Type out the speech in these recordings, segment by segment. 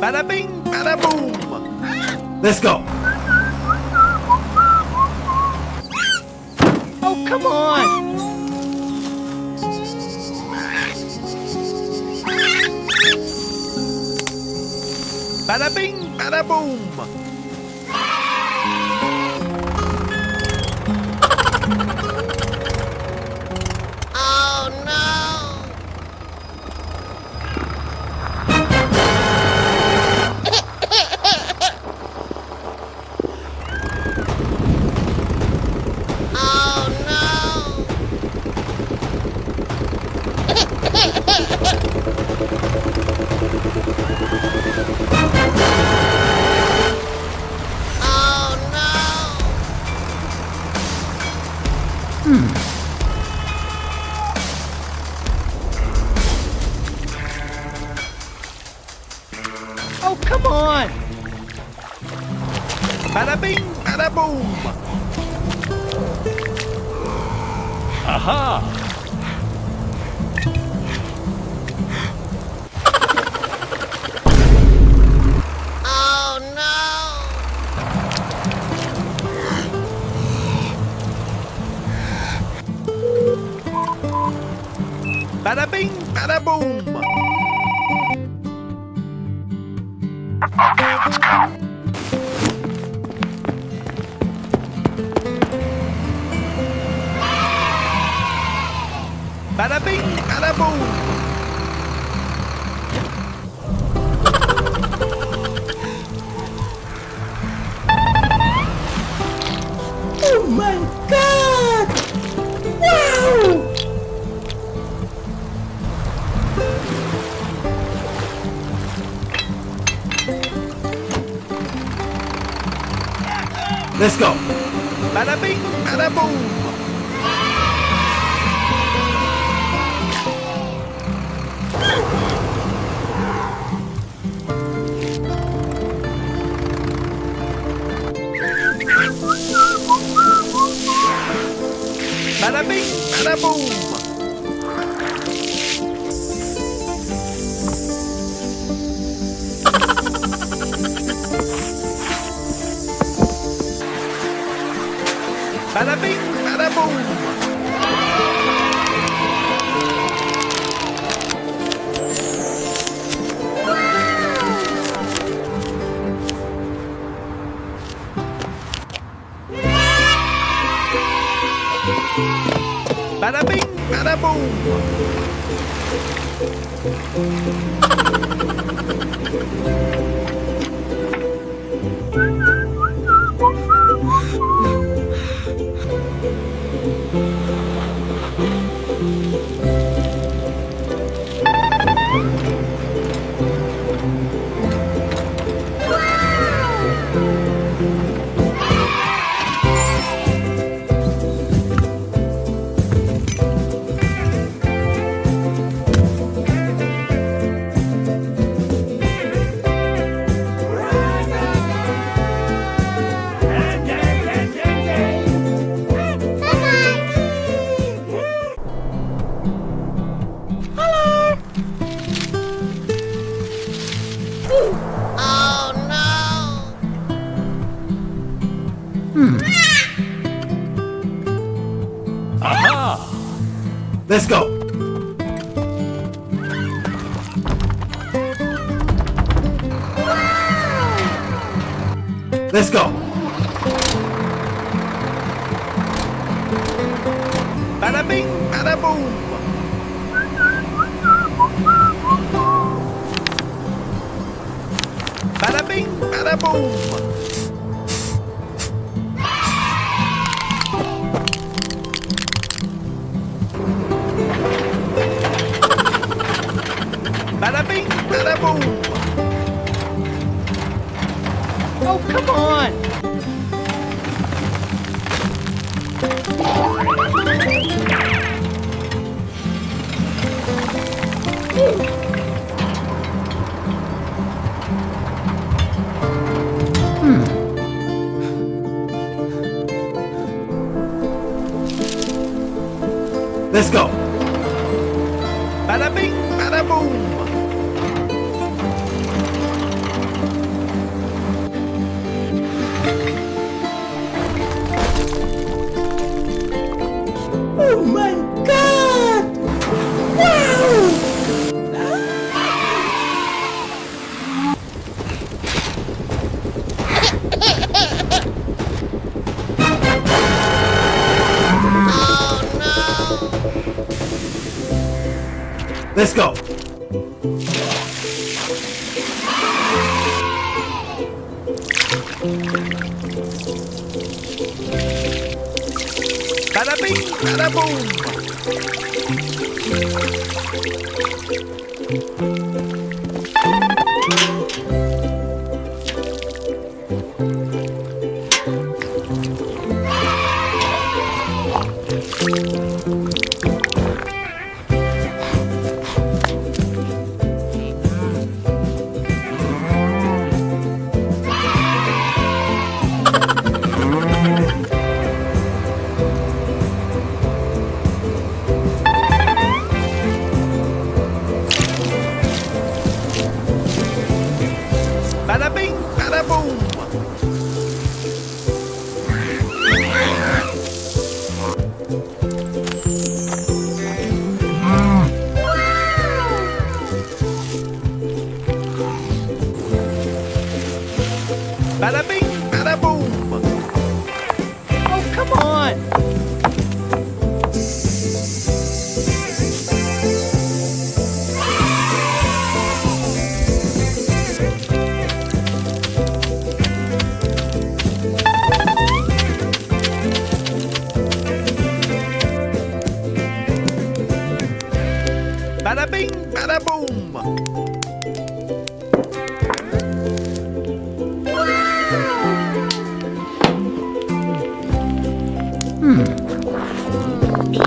Bada bing, bada boom. Let's go. Oh, come on. Bada bing, bada boom. Oh no! Oh no! Oh no! Oh, come on. Bada bing, bada boom. Aha. Oh no! Bada bing, bada boom. Okay, let's go. Bada bing, bada boom. Oh my God! Wow! Let's go. Bada bing, bada boom. Bada bing, bada boom. Bada bing, bada boom. Bada bing, bada boom. Oh no! Aha. Let's go. Let's go. Bada bing, bada boom. Bada bing, bada boom. Bada bing, bada boom. Oh, come on. Let's go. Bada bing, bada boom. Oh my god! Wow! Oh no! Let's go! Bada bing, bada boom. Bada bing, bada boom. Bada bing, bada boom. Oh, come on. Bada bing, bada boom.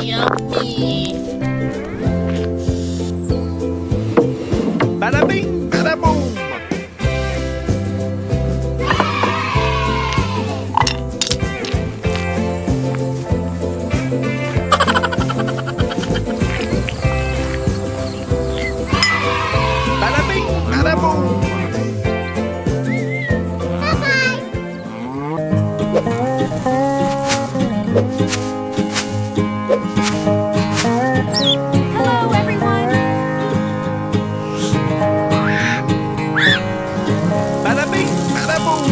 Yummy! Bada bing, bada boom. Bada bing, bada boom. Hello, everyone. Bada bing, bada boom.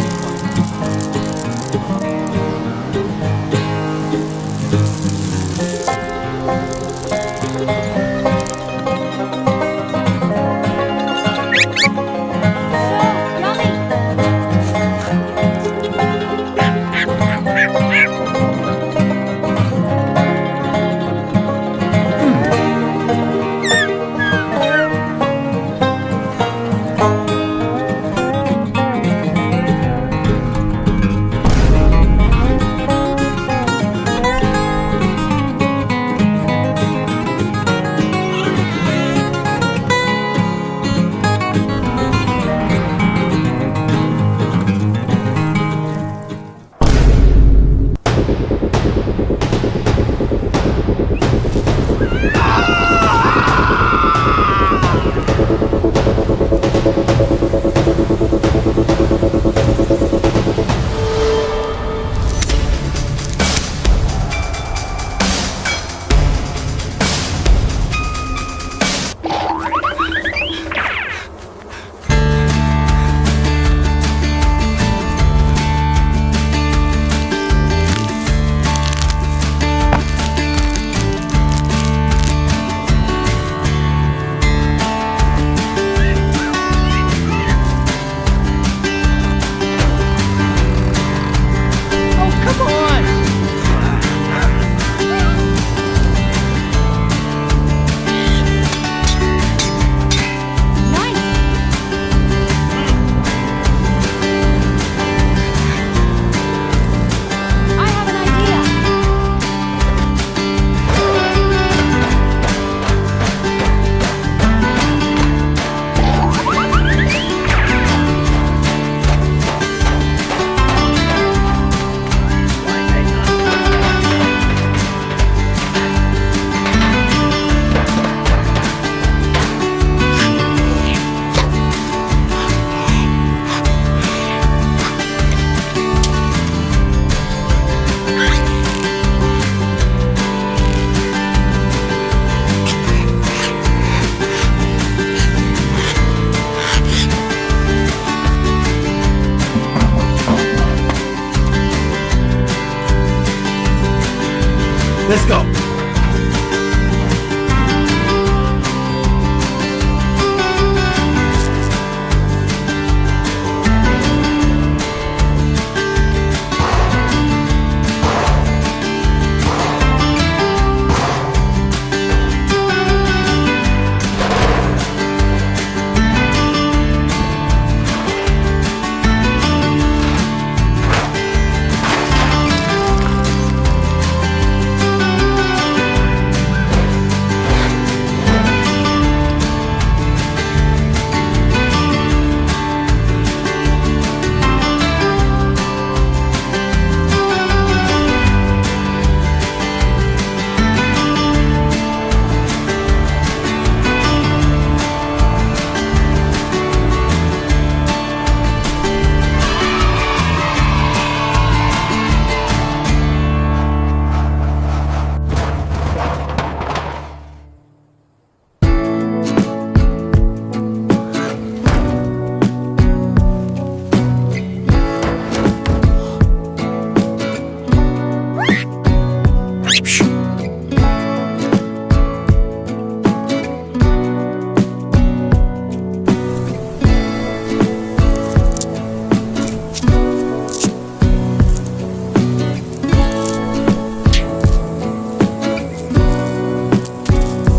Let's go.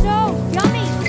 So yummy.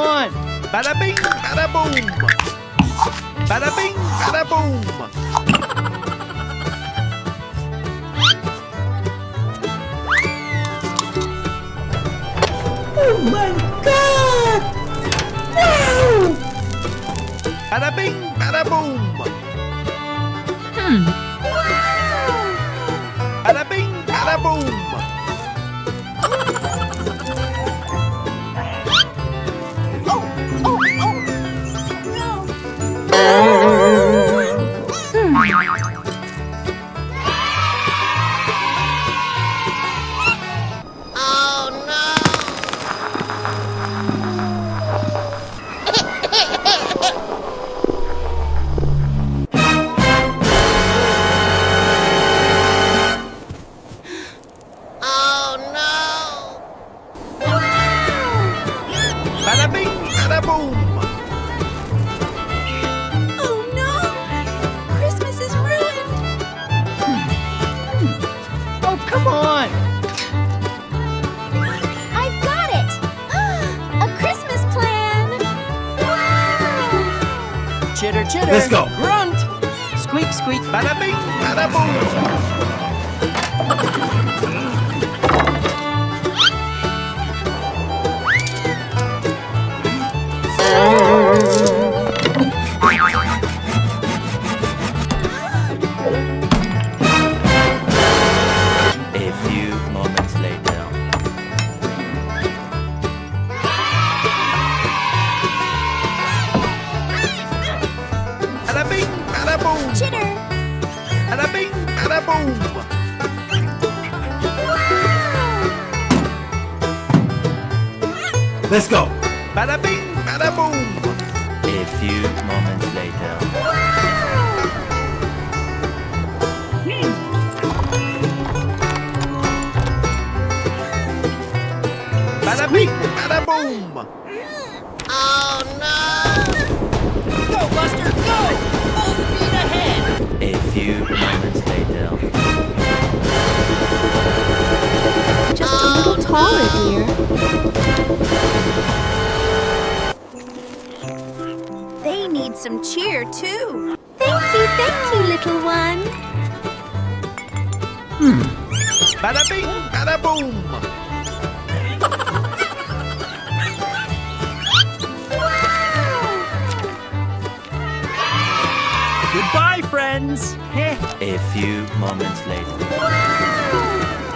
on! Bada bing, bada boom. Bada bing, bada boom. Oh my God! Wow! Bada bing, bada boom. Bada bing, bada boom. Bada bing, bada boom. Oh no! Christmas is ruined! Oh, come on! I've got it! A Christmas plan! Wow! Chitter, chitter! Let's go. Grunt! Squeak, squeak! Bada bing, bada boom. A few moments later. Bada bing, bada boom. Chitter! Bada bing, bada boom. Let's go. Bada bing, bada boom. A few moments later. Bada bing, bada boom. Go, Buster, go! Full speed ahead! A few moments later. Just a little taller, dear. They need some cheer, too. Thank you, little one. Bada bing, bada boom. Goodbye, friends! Heh. A few moments later.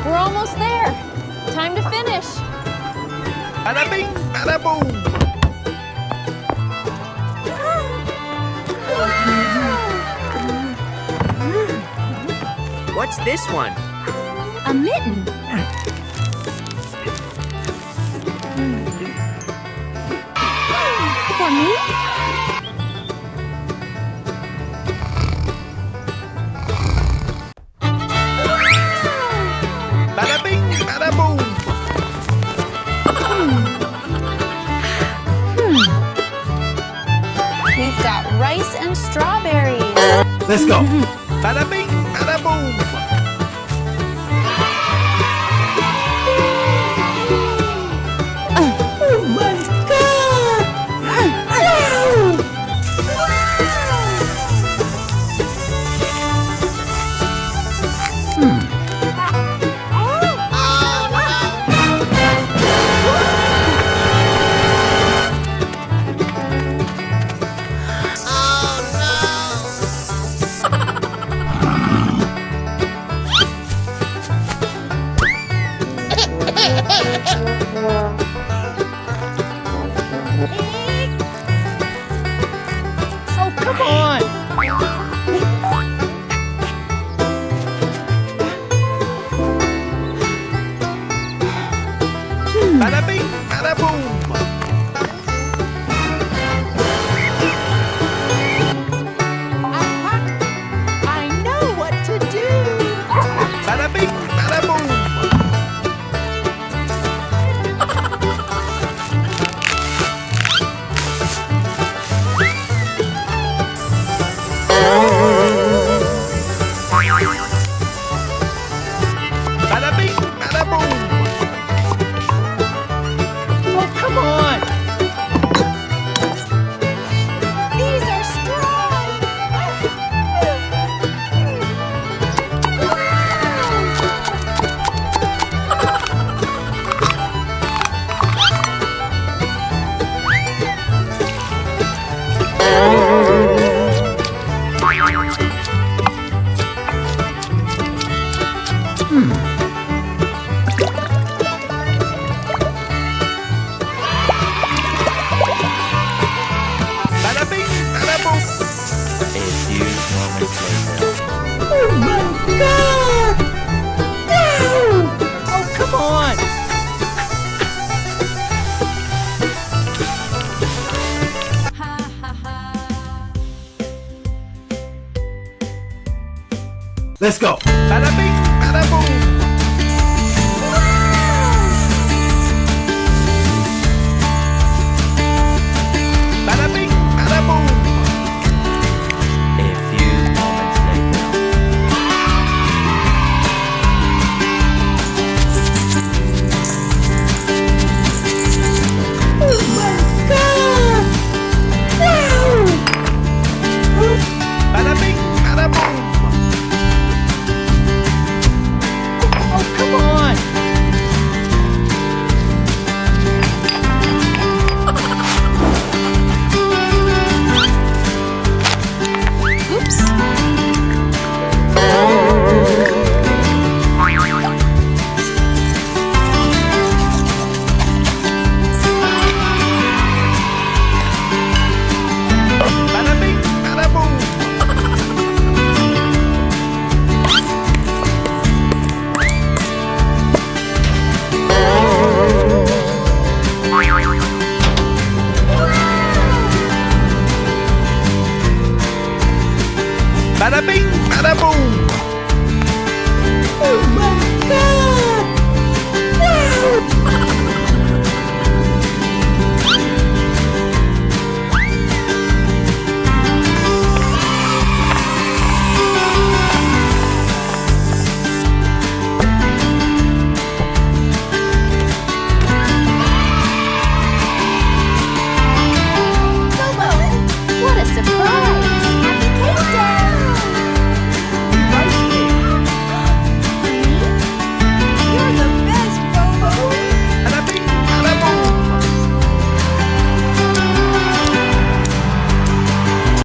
We're almost there. Time to finish. Bada bing, bada boom. What's this one? A mitten. For me? Bada bing, bada boom. We've got rice and strawberries. Let's go. Bada bing, bada boom. Oh my God! Wow! moments later. Oh my god! Wow! Oh, come on! Let's go! Bada bing, bada boom. Bada bing, bada boom. A few moments later. Oh my god! Wow! Bada bing, bada boom. Oh, come on! Oops. Bada bing, bada boom. Bada bing, bada boom.